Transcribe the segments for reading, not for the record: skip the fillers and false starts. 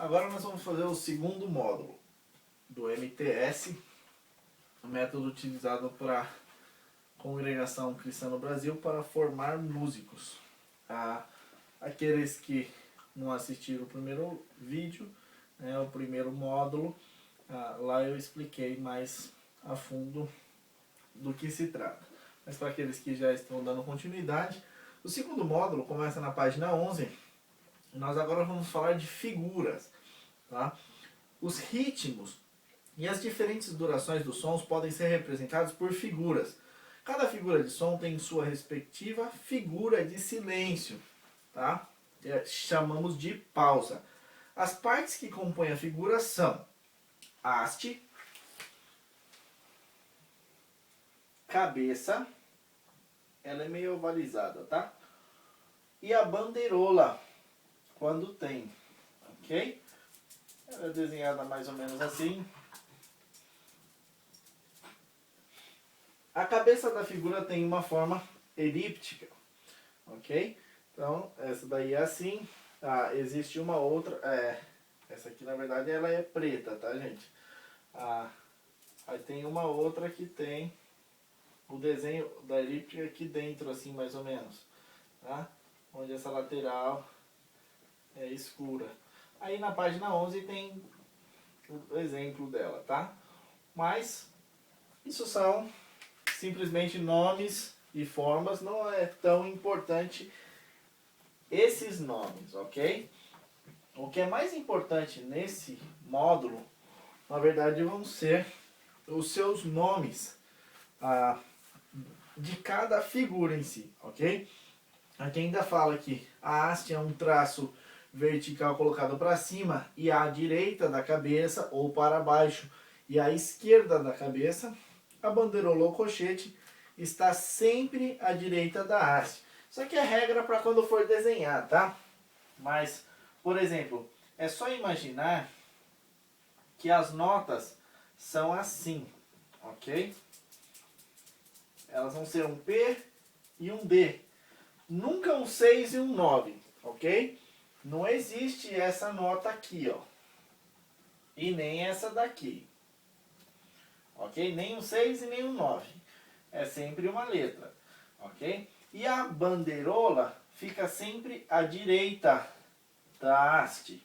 Agora nós vamos fazer o segundo módulo do MTS, o método utilizado para a Congregação Cristã no Brasil para formar músicos. Aqueles que não assistiram o primeiro vídeo, o primeiro módulo, lá eu expliquei mais a fundo do que se trata. Mas para aqueles que já estão dando continuidade, o segundo módulo começa na página 11. Nós agora vamos falar de figuras. Tá? Os ritmos e as diferentes durações dos sons podem ser representados por figuras. Cada figura de som tem sua respectiva figura de silêncio. Tá? Chamamos de pausa. As partes que compõem a figura são haste, cabeça, ela é meio ovalizada, tá? E a bandeirola, quando tem, ok? Ela é desenhada mais ou menos assim. A cabeça da figura tem uma forma elíptica, ok? Então, essa daí é assim. Existe uma outra, essa aqui na verdade ela é preta, tá, gente? Aí tem uma outra que tem o desenho da elíptica aqui dentro, assim, mais ou menos, tá? Onde essa lateral é escura. Aí na página 11 tem o exemplo dela, tá? Mas isso são simplesmente nomes e formas, não é tão importante esses nomes, ok? O que é mais importante nesse módulo, na verdade, vão ser os seus nomes de cada figura em si, ok? Aqui ainda fala que a haste é um traço vertical colocado para cima e à direita da cabeça ou para baixo e à esquerda da cabeça. A bandeirola ou cochete está sempre à direita da haste. Isso aqui é regra para quando for desenhar, tá? Mas, por exemplo, é só imaginar que as notas são assim, ok? Elas vão ser um P e um D. Nunca um 6 e um 9, ok? Não existe essa nota aqui, ó. E nem essa daqui. Ok? Nem um 6 e nem um 9. É sempre uma letra, ok? E a bandeirola fica sempre à direita da haste,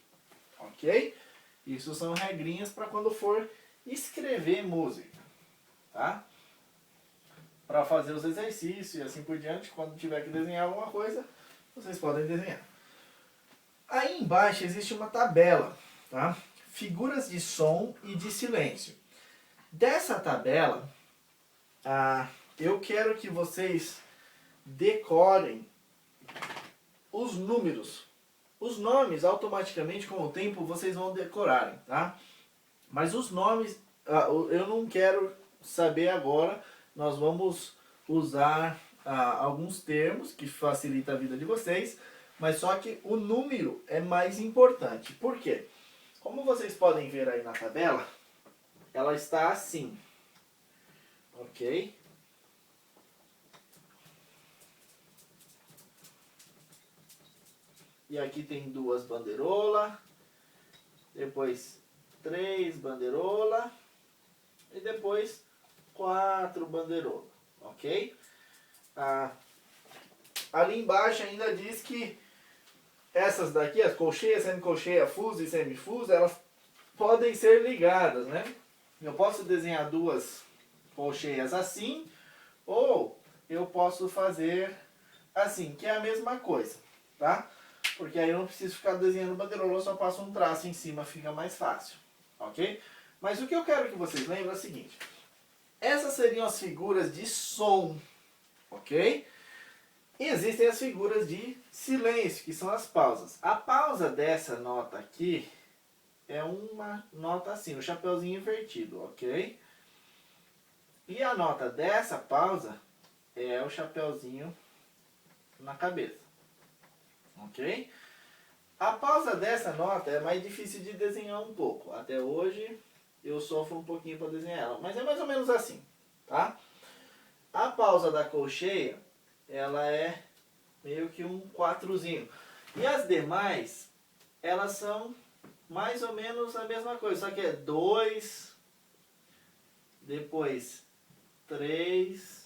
ok? Isso são regrinhas para quando for escrever música, tá? Para fazer os exercícios e assim por diante, quando tiver que desenhar alguma coisa, vocês podem desenhar. Aí embaixo existe uma tabela, tá? Figuras de som e de silêncio. Dessa tabela, eu quero que vocês decorem os números. Os nomes, automaticamente, com o tempo, vocês vão decorarem, tá? Mas os nomes, eu não quero saber agora. Nós vamos usar alguns termos que facilitam a vida de vocês, mas só que o número é mais importante. Por quê? Como vocês podem ver aí na tabela, ela está assim, ok? E aqui tem 2 bandeirolas, depois 3 bandeirolas e depois 4 bandeirolas, ok? Ali embaixo ainda diz que essas daqui, as colcheias, semicolcheia, fuso e semifuso, elas podem ser ligadas, né? Eu posso desenhar 2 colcheias assim, ou eu posso fazer assim, que é a mesma coisa, tá? Porque aí eu não preciso ficar desenhando bandeirola, eu só passo um traço em cima, fica mais fácil, ok? Mas o que eu quero que vocês lembrem é o seguinte: essas seriam as figuras de som, ok? E existem as figuras de silêncio, que são as pausas. A pausa dessa nota aqui é uma nota assim, o chapeuzinho invertido, ok? E a nota dessa pausa é o chapeuzinho na cabeça, ok? A pausa dessa nota é mais difícil de desenhar um pouco. Até hoje eu sofro um pouquinho para desenhar ela, mas é mais ou menos assim, tá? A pausa da colcheia, ela é meio que um 4zinho. E as demais, elas são mais ou menos a mesma coisa, só que é 2, depois 3,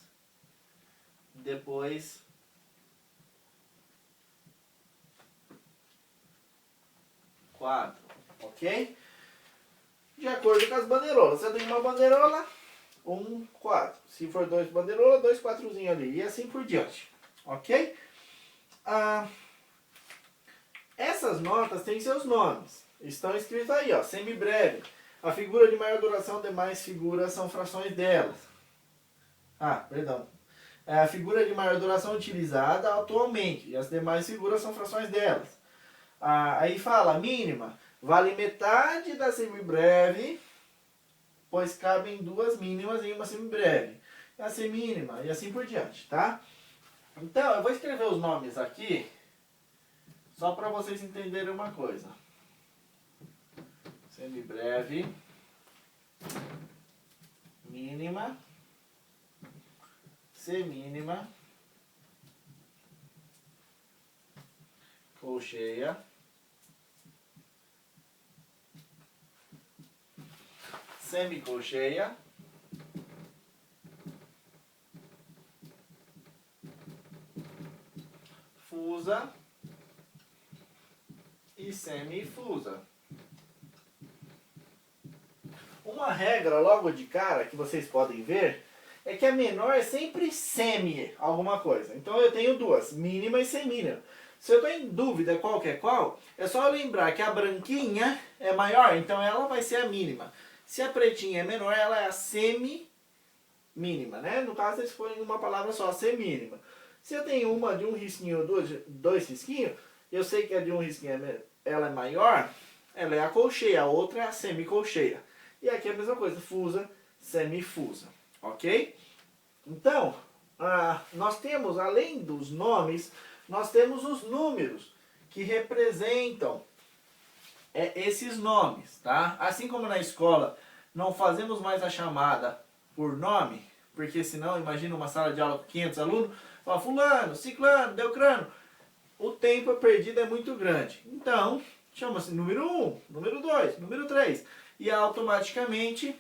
depois 4, ok? De acordo com as bandeirolas. Você tem uma bandeirola, 1, 4. Se for 2 bandeirolas, 2 quatrozinhos ali. E assim por diante, ok? Essas notas têm seus nomes. Estão escritos aí, ó, semibreve. A figura de maior duração, demais figuras são frações delas. Perdão. É a figura de maior duração utilizada atualmente. E as demais figuras são frações delas. Aí fala, mínima, vale metade da semibreve, pois cabem 2 mínimas em uma semibreve. A semínima e assim por diante, tá? Então, eu vou escrever os nomes aqui, só para vocês entenderem uma coisa. Semibreve, mínima, semínima, colcheia, semicolcheia, fusa e semifusa. Uma regra logo de cara que vocês podem ver é que a menor é sempre semi alguma coisa. Então eu tenho duas, mínima e semínima. Se eu estou em dúvida qual que é qual, é só eu lembrar que a branquinha é maior, então ela vai ser a mínima. Se a pretinha é menor, ela é a semi-mínima, né? No caso, eles põem uma palavra só, semínima. Se eu tenho uma de um risquinho ou dois risquinhos, eu sei que a de um risquinho ela é maior, ela é a colcheia, a outra é a semicolcheia. E aqui é a mesma coisa, fusa, semifusa, ok? Então, nós temos, além dos nomes, nós temos os números que representam esses nomes, tá? Assim como na escola não fazemos mais a chamada por nome, porque senão, imagina uma sala de aula com 500 alunos, fala fulano, ciclano, beltrano, o tempo perdido é muito grande. Então, chama-se número 1, número 2, número 3, e automaticamente,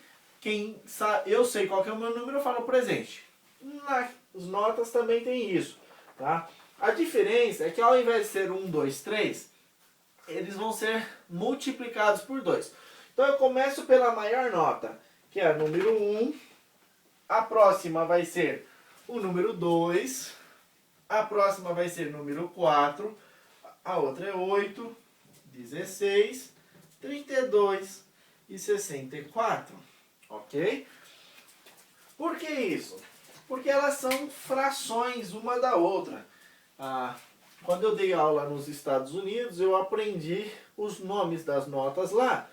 eu sei qual que é o meu número, eu falo presente. Nas notas também tem isso, tá? A diferença é que ao invés de ser 1, 2, 3, eles vão ser multiplicados por 2. Então eu começo pela maior nota, que é o número 1. A próxima vai ser o número 2. A próxima vai ser o número 4. A outra é 8, 16, 32 e 64. Ok? Por que isso? Porque elas são frações uma da outra. Quando eu dei aula nos Estados Unidos, eu aprendi os nomes das notas lá.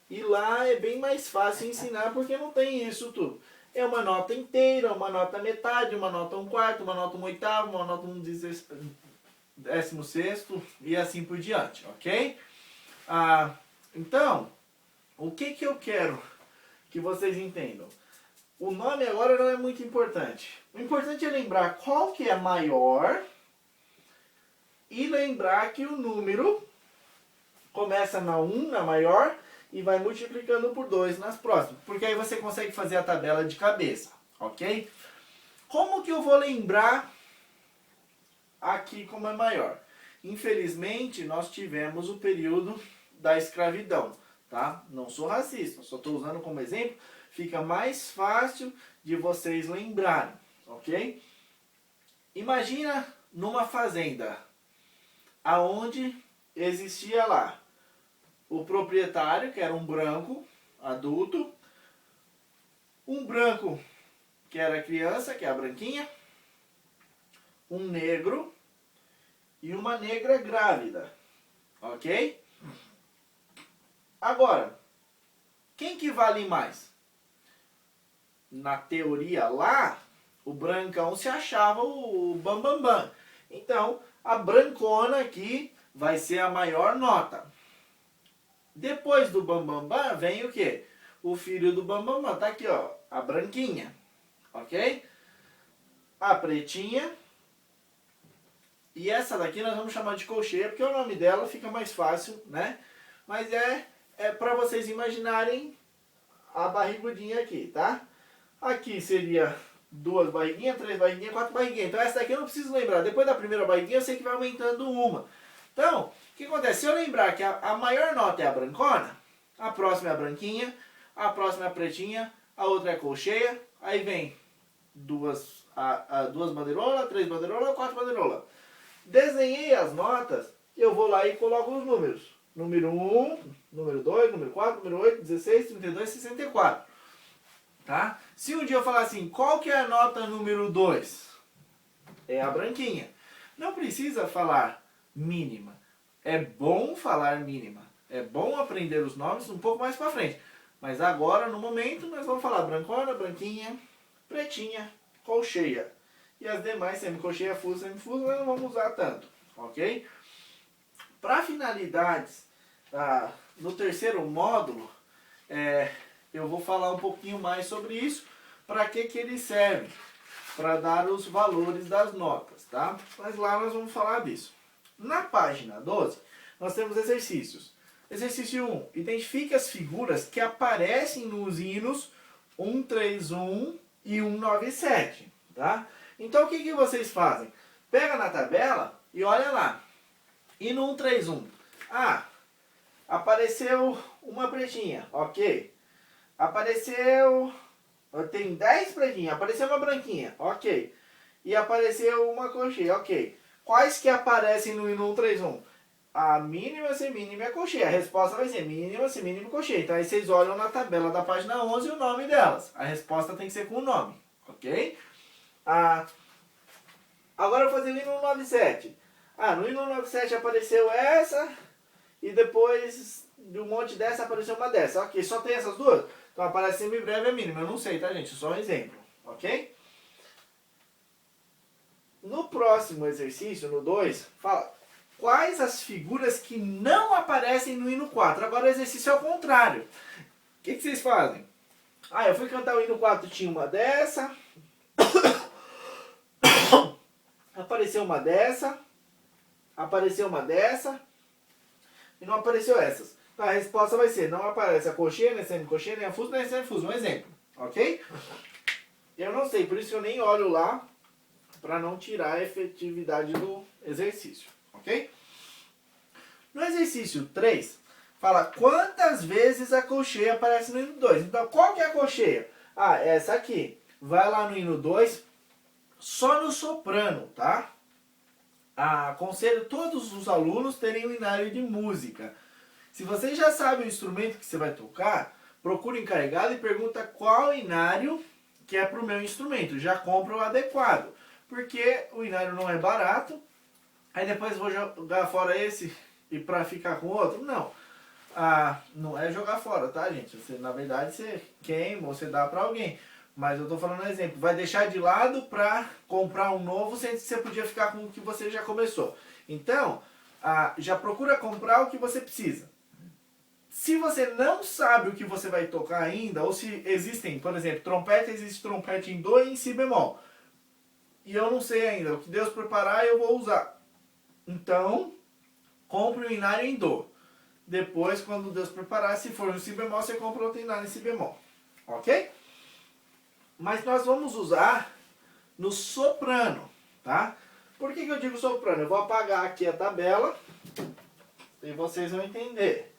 E lá é bem mais fácil ensinar porque não tem isso tudo. É uma nota inteira, uma nota metade, uma nota 1/4, uma nota 1/8, uma nota 1/16 e assim por diante, ok? Então, o que eu quero que vocês entendam? O nome agora não é muito importante. O importante é lembrar qual que é maior e lembrar que o número começa na 1, na maior, e vai multiplicando por 2 nas próximas. Porque aí você consegue fazer a tabela de cabeça, ok? Como que eu vou lembrar aqui como é maior? Infelizmente, nós tivemos o período da escravidão, tá? Não sou racista, só estou usando como exemplo. Fica mais fácil de vocês lembrarem, ok? Imagina numa fazenda, aonde existia lá o proprietário, que era um branco adulto, um branco que era criança, que é a branquinha, um negro e uma negra grávida, ok? Agora, quem que vale mais? Na teoria lá, o brancão se achava o bambambam. Bam, bam. Então, a brancona aqui vai ser a maior nota. Depois do bambambam bam, bam, vem o quê? O filho do bambambam. Bam, bam. Tá aqui, ó, a branquinha. Ok? A pretinha. E essa daqui nós vamos chamar de colcheia, porque o nome dela fica mais fácil, né? Mas é é para vocês imaginarem a barrigudinha aqui, tá? Aqui seria 2 barriguinhas, 3 barriguinhas, 4 barriguinhas. Então essa daqui eu não preciso lembrar. Depois da primeira barriguinha eu sei que vai aumentando uma. Então, o que acontece? Se eu lembrar que a maior nota é a brancona, a próxima é a branquinha, a próxima é a pretinha, a outra é a colcheia, aí vem duas bandeirolas, 3 bandeirolas, 4 bandeirolas. Desenhei as notas, eu vou lá e coloco os números. Número 1, número 2, número 4, número 8, 16, 32, 64. Tá? Se um dia eu falar assim, qual que é a nota número 2? É a branquinha. Não precisa falar mínima. É bom falar mínima. É bom aprender os nomes um pouco mais para frente. Mas agora, no momento, nós vamos falar brancona, branquinha, pretinha, colcheia. E as demais, semicolcheia, fuso, semifuso, nós não vamos usar tanto. Ok? Para finalidades, no terceiro módulo, eu vou falar um pouquinho mais sobre isso. Para que ele serve? Para dar os valores das notas, tá? Mas lá nós vamos falar disso. Na página 12, nós temos exercícios. Exercício 1. Identifique as figuras que aparecem nos hinos 131 e 197, tá? Então o que vocês fazem? Pega na tabela e olha lá. Hino 131. Apareceu uma pretinha, ok. Apareceu... Tem 10 pretinhas, apareceu uma branquinha, ok. E apareceu uma colcheia, ok. Quais que aparecem no hino 131? A mínima, semínima e a colcheia. A resposta vai ser mínima, semínima e colcheia. Então aí vocês olham na tabela da página 11 o nome delas. A resposta tem que ser com o nome, ok? Agora eu vou fazer o hino 197. No hino 197 apareceu essa e depois de um monte dessa apareceu uma dessa. Ok, só tem essas duas? Então aparece semibreve e mínima. Eu não sei, tá, gente? Só um exemplo, ok? No próximo exercício, no 2, fala quais as figuras que não aparecem no hino 4. Agora o exercício é o contrário. O que vocês fazem? Eu fui cantar o hino 4, tinha uma dessa. Apareceu uma dessa. Apareceu uma dessa. E não apareceu essas. Então a resposta vai ser, não aparece a colcheia, nem a semicolcheia, nem a fuso, nem a semifuso. Um exemplo, ok? Eu não sei, por isso que eu nem olho lá, para não tirar a efetividade do exercício, ok? No exercício 3, fala quantas vezes a colcheia aparece no hino 2. Então, qual que é a colcheia? Essa aqui. Vai lá no hino 2, só no soprano, tá? Aconselho todos os alunos terem um inário de música. Se você já sabe o instrumento que você vai tocar, procure o encarregado e pergunta qual inário que é para o meu instrumento. Já compra o adequado. Porque o inário não é barato. Aí depois vou jogar fora esse e para ficar com outro. Não. Não é jogar fora, tá, gente? Na verdade, você queima ou você dá para alguém. Mas eu estou falando um exemplo. Vai deixar de lado para comprar um novo, sendo que você podia ficar com o que você já começou. Então, já procura comprar o que você precisa. Se você não sabe o que você vai tocar ainda, ou se existem, por exemplo, trompete, existe trompete em dó e em si bemol. E eu não sei ainda. O que Deus preparar, eu vou usar. Então, compre o inário em dó. Depois, quando Deus preparar, se for um si bemol, você compra outro inário em si bemol. Ok? Mas nós vamos usar no soprano, tá? Por que eu digo soprano? Eu vou apagar aqui a tabela e vocês vão entender.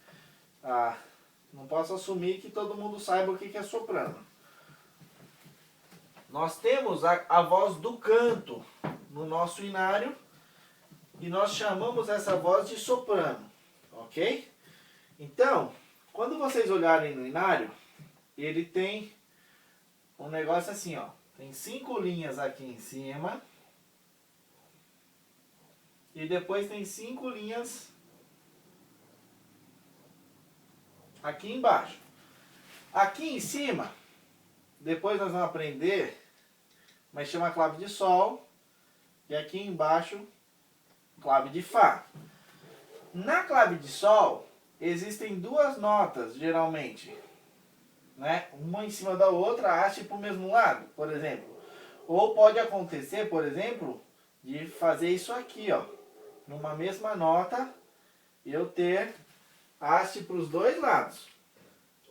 Não posso assumir que todo mundo saiba o que é soprano. Nós temos a voz do canto no nosso inário e nós chamamos essa voz de soprano, ok? Então, quando vocês olharem no inário, ele tem um negócio assim, ó. Tem 5 linhas aqui em cima e depois tem 5 linhas aqui embaixo. Aqui em cima, depois nós vamos aprender, mas chama clave de sol. E aqui embaixo, clave de fá. Na clave de sol, existem 2 notas, geralmente. Né? Uma em cima da outra, haste para o mesmo lado, por exemplo. Ou pode acontecer, por exemplo, de fazer isso aqui, ó. Numa mesma nota, eu ter haste para os dois lados.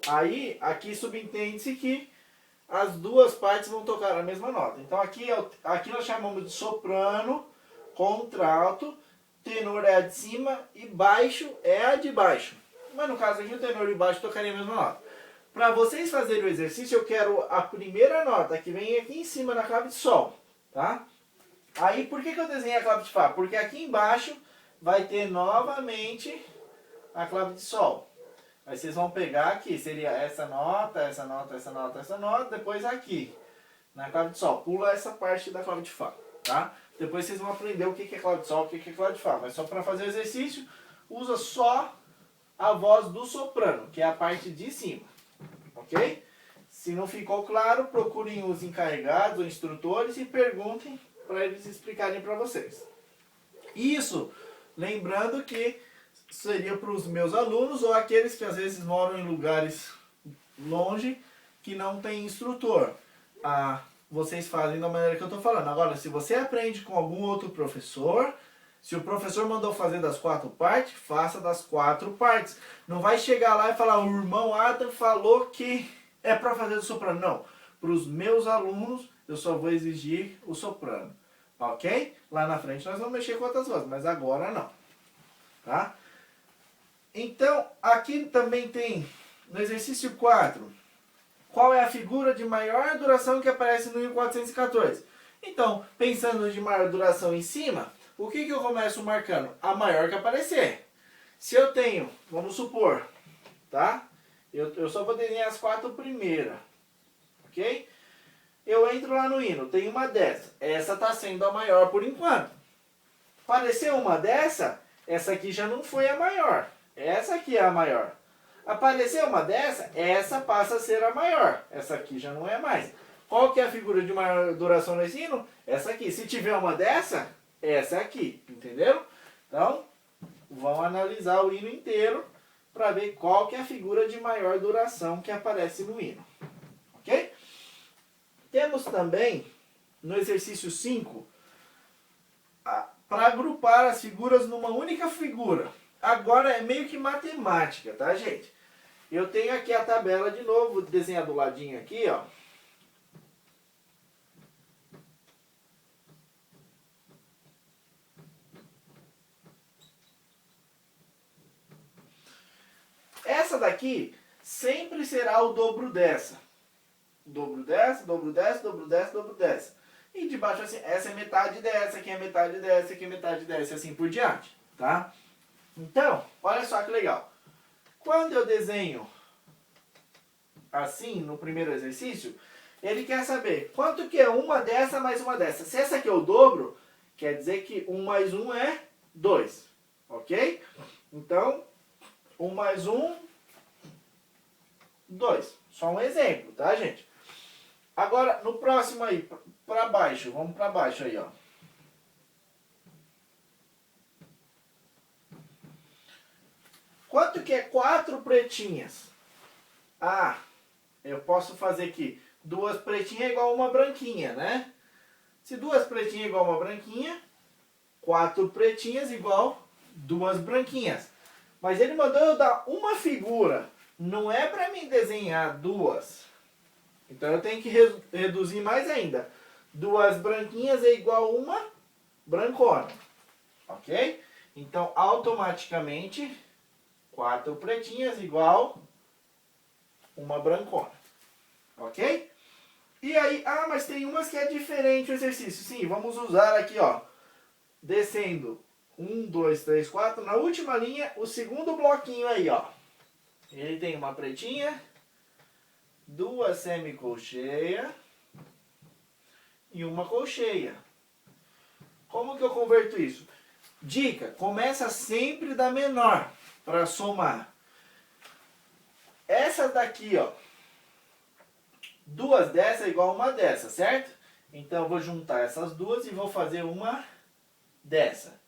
Aí, aqui subentende-se que as duas partes vão tocar a mesma nota. Então aqui nós chamamos de soprano, contralto, tenor é a de cima e baixo é a de baixo. Mas no caso aqui o tenor e o baixo tocariam a mesma nota. Para vocês fazerem o exercício, eu quero a primeira nota que vem aqui em cima na clave de sol, tá? Aí por que eu desenhei a clave de fá? Porque aqui embaixo vai ter novamente a clave de sol. Aí vocês vão pegar aqui, seria essa nota, essa nota, essa nota, essa nota, depois aqui, na clave de sol. Pula essa parte da clave de fá, tá? Depois vocês vão aprender o que é clave de sol, o que é clave de fá. Mas só para fazer o exercício, usa só a voz do soprano, que é a parte de cima, ok? Se não ficou claro, procurem os encarregados, os instrutores e perguntem para eles explicarem para vocês. Isso, lembrando que seria para os meus alunos ou aqueles que às vezes moram em lugares longe que não tem instrutor. Vocês fazem da maneira que eu estou falando. Agora, se você aprende com algum outro professor, se o professor mandou fazer das 4 partes, faça das 4 partes. Não vai chegar lá e falar, o irmão Adam falou que é para fazer do soprano. Não. Para os meus alunos, eu só vou exigir o soprano. Ok? Lá na frente nós vamos mexer com outras vozes, mas agora não. Tá? Então, aqui também tem, no exercício 4, qual é a figura de maior duração que aparece no 1414? Então, pensando de maior duração em cima, o que eu começo marcando? A maior que aparecer. Se eu tenho, vamos supor, tá? Eu só vou desenhar as 4 primeiras, ok? Eu entro lá no hino, tem uma dessa. Essa está sendo a maior por enquanto. Apareceu uma dessa, essa aqui já não foi a maior. Essa aqui é a maior. Apareceu uma dessa, essa passa a ser a maior. Essa aqui já não é mais. Qual que é a figura de maior duração nesse hino? Essa aqui. Se tiver uma dessa, essa aqui. Entenderam? Então, vão analisar o hino inteiro para ver qual que é a figura de maior duração que aparece no hino. Ok? Temos também, no exercício 5, para agrupar as figuras numa única figura. Agora é meio que matemática, tá, gente? Eu tenho aqui a tabela de novo, vou desenhar do ladinho aqui, ó. Essa daqui sempre será o dobro dessa. Dobro dessa, dobro dessa, dobro dessa, dobro dessa. E de baixo assim, essa é metade dessa, aqui é metade dessa, aqui é metade dessa, assim por diante, tá? Então, olha só que legal. Quando eu desenho assim, no primeiro exercício, ele quer saber quanto que é uma dessa mais uma dessa. Se essa aqui é o dobro, quer dizer que 1 mais 1 é 2, ok? Então, 1 mais 1, 2. Só um exemplo, tá, gente? Agora, no próximo aí, para baixo, vamos para baixo aí, ó. Quanto que é 4 pretinhas? Ah, eu posso fazer aqui 2 pretinhas é igual a uma branquinha, né? Se 2 pretinhas é igual a uma branquinha, 4 pretinhas igual 2 branquinhas. Mas ele mandou eu dar uma figura, não é para mim desenhar 2. Então eu tenho que reduzir mais ainda. 2 branquinhas é igual a uma brancona, ok? Então automaticamente 4 pretinhas igual uma brancona, ok? E aí, mas tem umas que é diferente o exercício. Sim, vamos usar aqui, ó, descendo 1, 2, 3, 4, na última linha, o segundo bloquinho aí, ó. Ele tem uma pretinha, 2 semicolcheias e uma colcheia. Como que eu converto isso? Dica, começa sempre da menor para somar. Essa daqui, ó, 2 dessa é igual a uma dessa, certo? Então eu vou juntar essas duas e vou fazer uma dessa.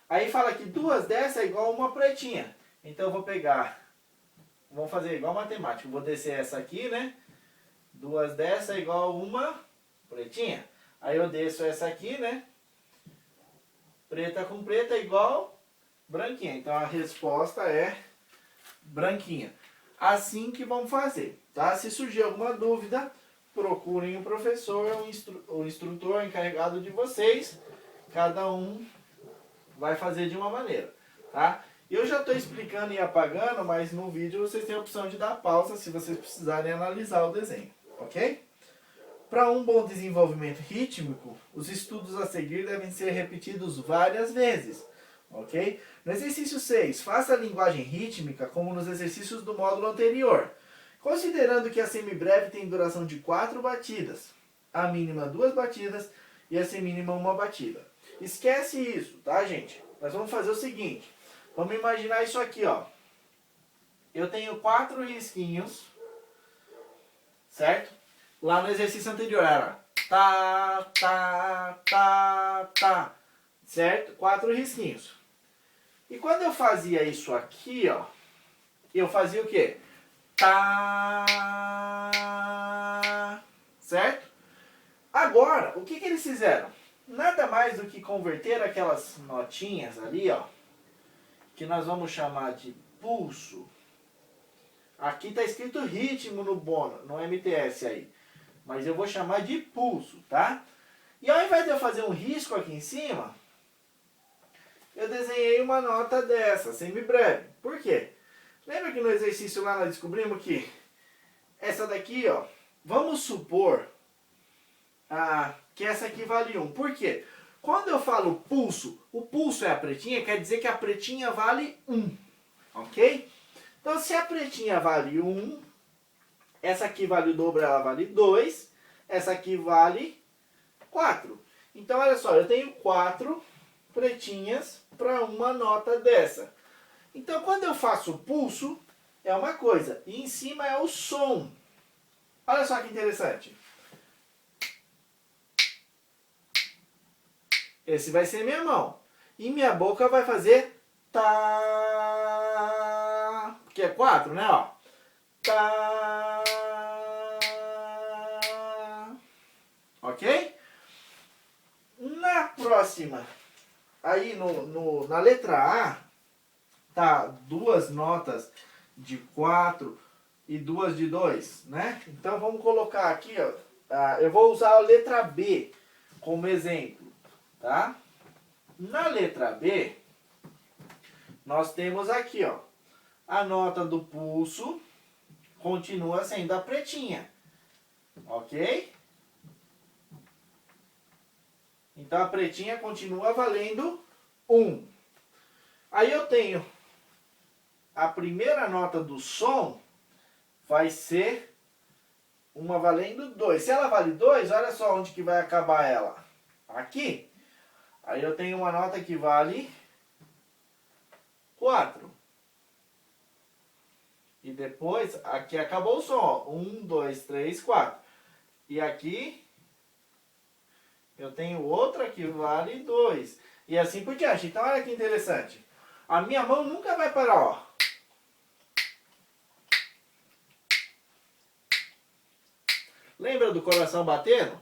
Aí fala que 2 dessa é igual a uma pretinha. Então eu vou pegar, vamos fazer igual matemática. Eu vou descer essa aqui, né? 2 dessa é igual a uma pretinha. Aí eu desço essa aqui, né? Preta com preta é igual branquinha. Então a resposta é branquinha. Assim que vamos fazer, tá? Se surgir alguma dúvida, procurem o professor, o instrutor encarregado de vocês. Cada um vai fazer de uma maneira, tá? Eu já estou explicando e apagando, mas no vídeo vocês têm a opção de dar pausa se vocês precisarem analisar o desenho, ok? Para um bom desenvolvimento rítmico, os estudos a seguir devem ser repetidos várias vezes, ok? No exercício 6, faça a linguagem rítmica como nos exercícios do módulo anterior, considerando que a semibreve tem duração de 4 batidas, a mínima 2 batidas e a semínima 1 batida. Esquece isso, tá, gente? Nós vamos fazer o seguinte, vamos imaginar isso aqui, ó. Eu tenho 4 risquinhos, certo? Lá no exercício anterior era tá, tá, tá, tá, certo? 4 risquinhos. E quando eu fazia isso aqui, ó, eu fazia o quê? Tá, certo? Agora, o que eles fizeram? Nada mais do que converter aquelas notinhas ali, ó, que nós vamos chamar de pulso. Aqui está escrito ritmo no bono, no MTS aí. Mas eu vou chamar de pulso, tá? E ao invés de eu fazer um risco aqui em cima, eu desenhei uma nota dessa, semibreve. Por quê? Lembra que no exercício lá nós descobrimos que essa daqui, ó, vamos supor que essa aqui vale 1. Por quê? Quando eu falo pulso, o pulso é a pretinha, quer dizer que a pretinha vale 1. Ok? Então, se a pretinha vale 1, essa aqui vale o dobro, ela vale 2. Essa aqui vale 4. Então, olha só, eu tenho 4 pretinhas para uma nota dessa. Então, quando eu faço pulso, é uma coisa. E em cima é o som. Olha só que interessante. Esse vai ser minha mão. E minha boca vai fazer tá. Que é 4, né? Ó. Tá. Ok? Na próxima, aí na letra A, tá 2 notas de 4 e 2 de 2, né? Então vamos colocar aqui, ó. Eu vou usar a letra B como exemplo, tá? Na letra B, nós temos aqui, ó, a nota do pulso continua sendo a pretinha, ok? Então a pretinha continua valendo 1. Aí eu tenho a primeira nota do som vai ser uma valendo 2. Se ela vale 2, olha só onde que vai acabar ela. Aqui. Aí eu tenho uma nota que vale 4. E depois, aqui acabou o som. 1, 2, 3, 4. E aqui eu tenho outra que vale 2. E assim por diante. Então olha que interessante. A minha mão nunca vai parar, ó. Lembra do coração batendo?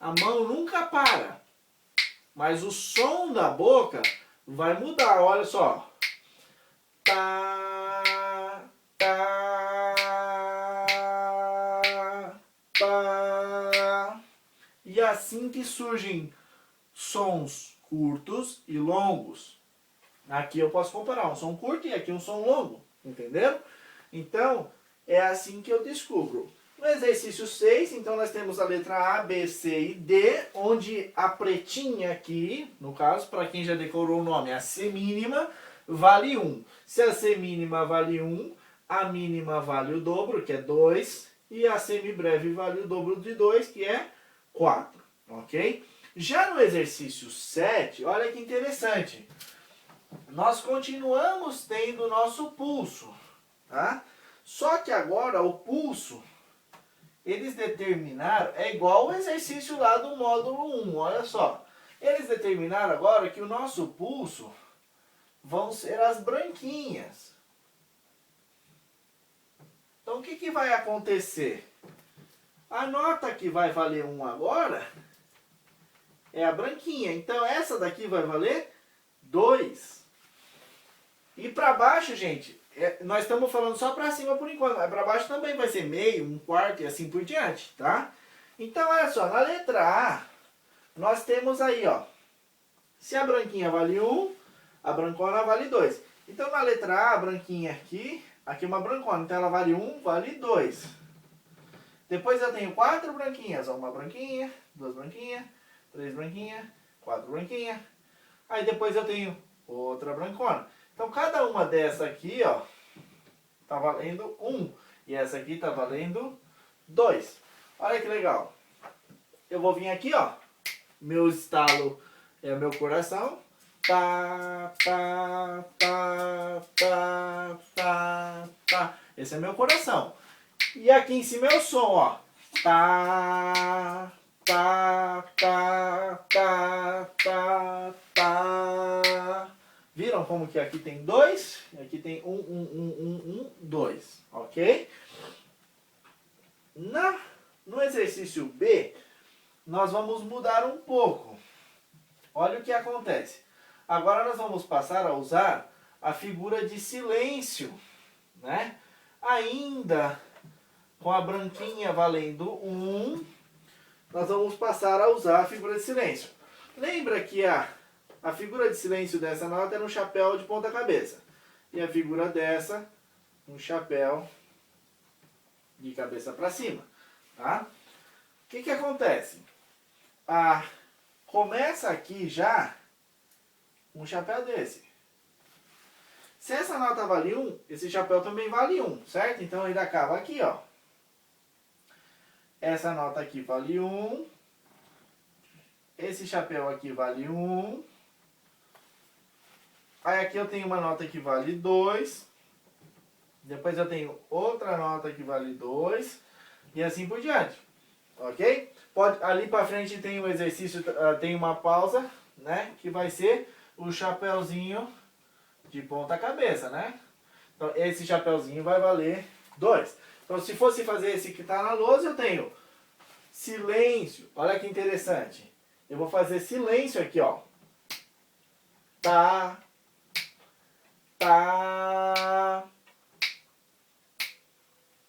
A mão nunca para. Mas o som da boca vai mudar, olha só. Tá, tá, tá. E assim que surgem sons curtos e longos. Aqui eu posso comparar um som curto e aqui um som longo, entenderam? Então, é assim que eu descubro. No exercício 6, então nós temos a letra A, B, C e D, onde a pretinha aqui, no caso, para quem já decorou o nome, a C mínima vale 1. Se a C mínima vale 1, a mínima vale o dobro, que é 2, e a semibreve vale o dobro de 2, que é 4, ok? Já no exercício 7, olha que interessante, nós continuamos tendo o nosso pulso, tá? Só que agora o pulso, eles determinaram, é igual o exercício lá do módulo 1, olha só. Eles determinaram agora que o nosso pulso vão ser as branquinhas. Então o que vai acontecer? A nota que vai valer 1 agora é a branquinha. Então essa daqui vai valer 2. E para baixo, gente, nós estamos falando só para cima por enquanto, mas para baixo também vai ser meio, um quarto e assim por diante, tá? Então, olha só, na letra A, nós temos aí, ó, se a branquinha vale 1, a brancona vale 2. Então, na letra A, a branquinha aqui é uma brancona, então ela vale 1, vale 2. Depois eu tenho 4 branquinhas, ó, uma branquinha, 2 branquinhas, 3 branquinhas, 4 branquinhas. Aí depois eu tenho outra brancona. Então, cada uma dessa aqui, ó, tá valendo 1. E essa aqui tá valendo 2. Olha que legal. Eu vou vir aqui, ó. Meu estalo é o meu coração. Tá, tá, tá, tá, tá, tá. Esse é meu coração. E aqui em cima é o som, ó. Tá, tá, tá, tá, tá, tá. Viram como que aqui tem 2? E aqui tem 2. Ok? No exercício B, nós vamos mudar um pouco. Olha o que acontece. Agora nós vamos passar a usar a figura de silêncio, né? Ainda com a branquinha valendo 1, nós vamos passar a usar a figura de silêncio. Lembra que a figura de silêncio dessa nota era um chapéu de ponta cabeça. E a figura dessa, um chapéu de cabeça para cima. Tá? O que acontece? Começa aqui já um chapéu desse. Se essa nota vale 1, esse chapéu também vale 1, certo? Então ele acaba aqui, ó. Essa nota aqui vale 1. Esse chapéu aqui vale 1. Aí aqui eu tenho uma nota que vale 2. Depois eu tenho outra nota que vale 2. E assim por diante. Ok? Ali para frente tem um exercício, tem uma pausa, né? Que vai ser o chapéuzinho de ponta cabeça, né? Então esse chapéuzinho vai valer 2. Então se fosse fazer esse que está na lousa, eu tenho silêncio. Olha que interessante. Eu vou fazer silêncio aqui, ó. Tá, tá.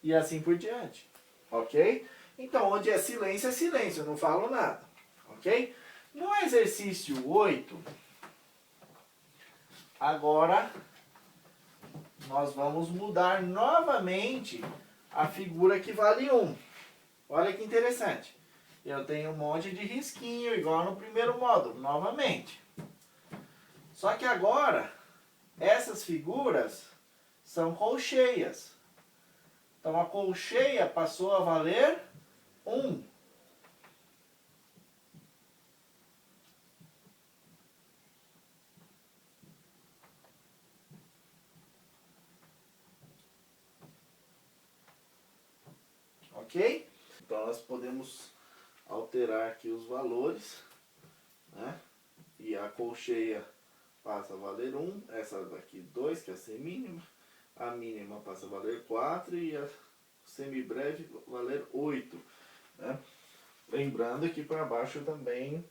E assim por diante. Ok? Então, onde é silêncio, eu não falo nada. Ok? No exercício 8, agora nós vamos mudar novamente a figura que vale 1. Olha que interessante. Eu tenho um monte de risquinho, igual no primeiro módulo, novamente. Só que agora, essas figuras são colcheias. Então, a colcheia passou a valer 1. Ok? Então, nós podemos alterar aqui os valores, né? E a colcheia passa a valer 1, essa daqui 2, que é a semínima, a mínima passa a valer 4 e a semibreve valer 8. Né? Lembrando que para baixo também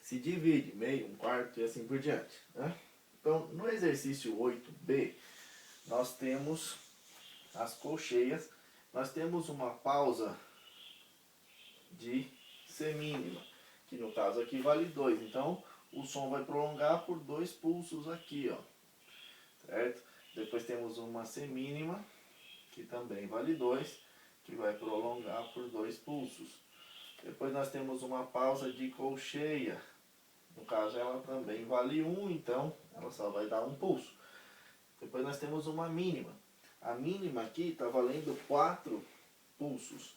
se divide, meio, um quarto e assim por diante. Né? Então, no exercício 8B, nós temos as colcheias, nós temos uma pausa de semínima, que no caso aqui vale 2. Então, o som vai prolongar por 2 pulsos aqui, ó. Certo? Depois temos uma semínima, que também vale 2, que vai prolongar por 2 pulsos. Depois nós temos uma pausa de colcheia. No caso, ela também vale 1, então ela só vai dar 1 pulso. Depois nós temos uma mínima. A mínima aqui está valendo 4 pulsos.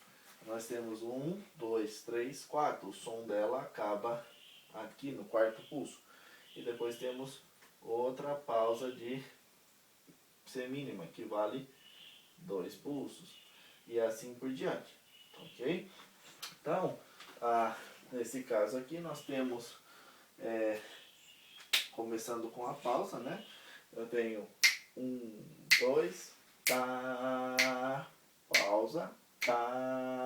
Nós temos 1, 2, 3, 4. O som dela acaba aqui no 4º pulso. E depois temos outra pausa de semínima, que vale 2 pulsos. E assim por diante. Ok? Então, nesse caso aqui, nós temos, começando com a pausa, né? Eu tenho 1, 2, tá, pausa, tá,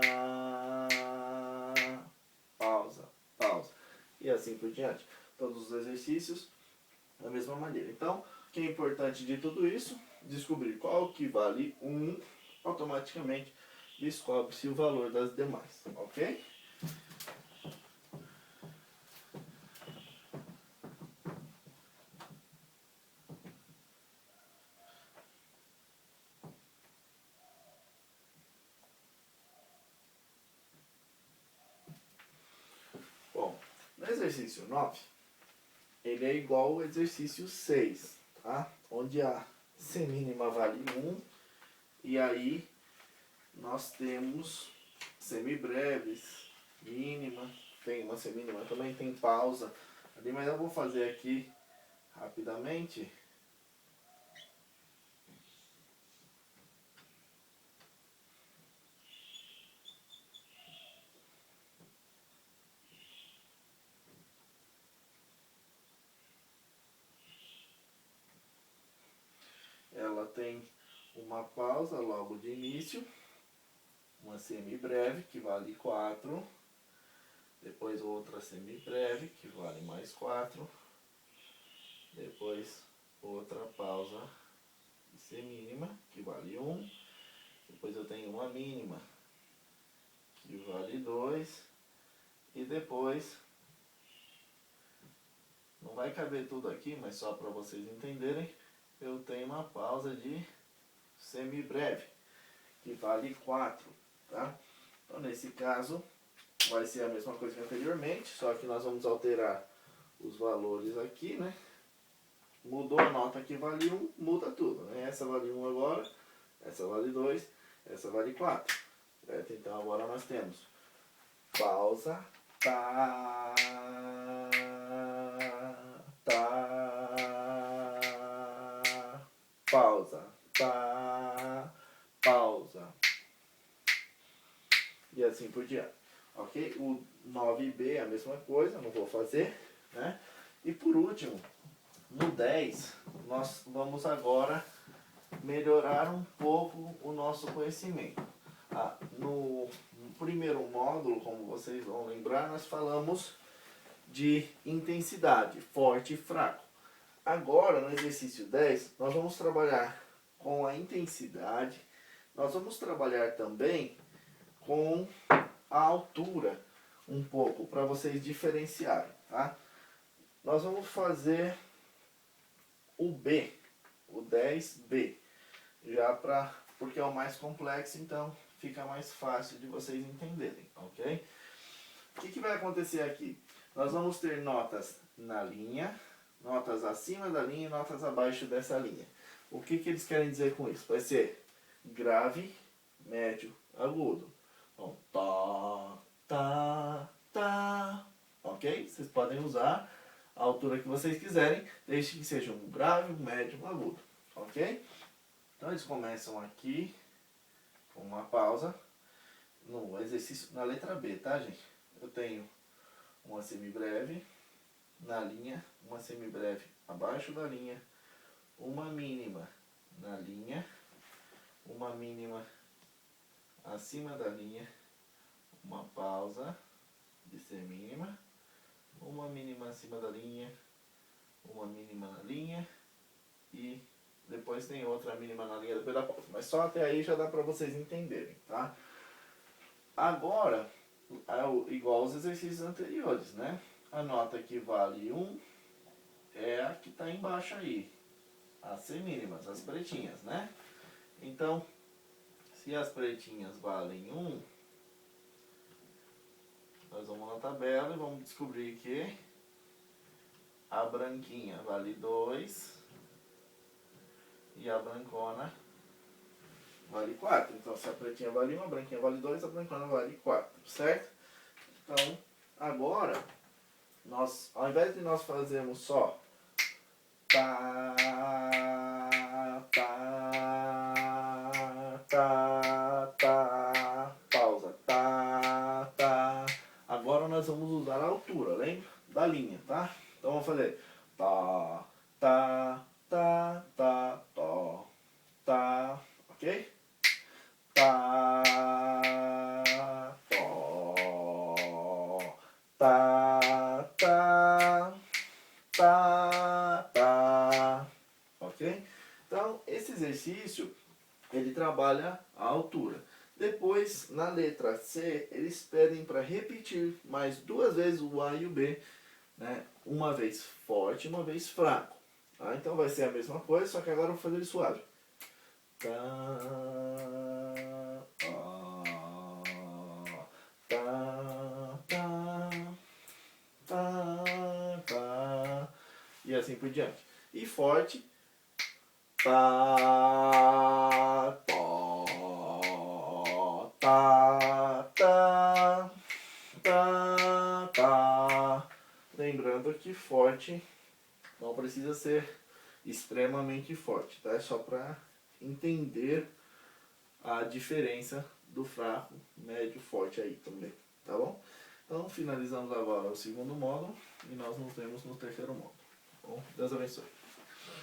pausa, pausa. E assim por diante. Todos os exercícios da mesma maneira. Então, o que é importante de tudo isso descobrir qual que vale 1, automaticamente descobre-se o valor das demais, ok? Bom, no exercício 9, ele é igual ao exercício 6, tá? Onde a semínima vale 1, e aí nós temos semibreves, mínima, tem uma semínima, também tem pausa ali, mas eu vou fazer aqui rapidamente. Ela tem uma pausa logo de início, uma semibreve que vale 4, depois outra semibreve que vale mais 4, depois outra pausa semínima que vale 1, depois eu tenho uma mínima que vale 2, e depois, não vai caber tudo aqui, mas só para vocês entenderem, eu tenho uma pausa de semibreve que vale 4, tá? Então nesse caso vai ser a mesma coisa que anteriormente, só que nós vamos alterar os valores aqui, né? Mudou a nota que vale 1, muda tudo, né? Essa vale 1 agora, essa vale 2, essa vale 4, certo? Então agora nós temos pausa, tá, pausa, tá, pausa, e assim por diante, ok? O 9b é a mesma coisa, não vou fazer, né? E por último, no 10, nós vamos agora melhorar um pouco o nosso conhecimento. No primeiro módulo, como vocês vão lembrar, nós falamos de intensidade, forte e fraco. Agora, no exercício 10, nós vamos trabalhar com a intensidade, nós vamos trabalhar também com a altura, um pouco, para vocês diferenciarem, tá? Nós vamos fazer o B, o 10B, já porque é o mais complexo, então fica mais fácil de vocês entenderem, ok? O que vai acontecer aqui? Nós vamos ter notas na linha, notas acima da linha e notas abaixo dessa linha. O que eles querem dizer com isso? Vai ser grave, médio, agudo. Então, tá, ok? Vocês podem usar a altura que vocês quiserem, desde que seja um grave, um médio, um agudo, ok? Então eles começam aqui com uma pausa no exercício, na letra B, tá, gente? Eu tenho uma semibreve na linha, uma semibreve abaixo da linha, uma mínima na linha, uma mínima acima da linha, uma pausa de semínima, uma mínima acima da linha, uma mínima na linha e depois tem outra mínima na linha depois da pausa. Mas só até aí já dá para vocês entenderem, tá? Agora, é igual aos exercícios anteriores, né? A nota que vale 1 é a que está embaixo aí. As semínimas, as pretinhas, né? Então, se as pretinhas valem 1, nós vamos na tabela e vamos descobrir que a branquinha vale 2 e a brancona vale 4. Então, se a pretinha vale 1, a branquinha vale 2, a brancona vale 4, certo? Então, agora, ao invés de nós fazermos só tá, pausa, agora nós vamos usar a altura, lembra? Da linha, tá? Então vamos fazer tá, ok? Tá, ok? Então, esse exercício exercício, ele trabalha a altura. Depois, na letra C, eles pedem para repetir mais 2 vezes o A e o B, né? Uma vez forte e uma vez fraco. Tá? Então vai ser a mesma coisa, só que agora eu vou fazer ele suave. Tá, tá, tá, tá, tá, e assim por diante. E forte, tá, tó, tá, tá, tá, tá. Lembrando que forte não precisa ser extremamente forte, tá? É só para entender a diferença do fraco, médio, forte aí também, tá bom? Então finalizamos agora o segundo módulo e nós nos vemos no terceiro módulo. Bom, Deus abençoe.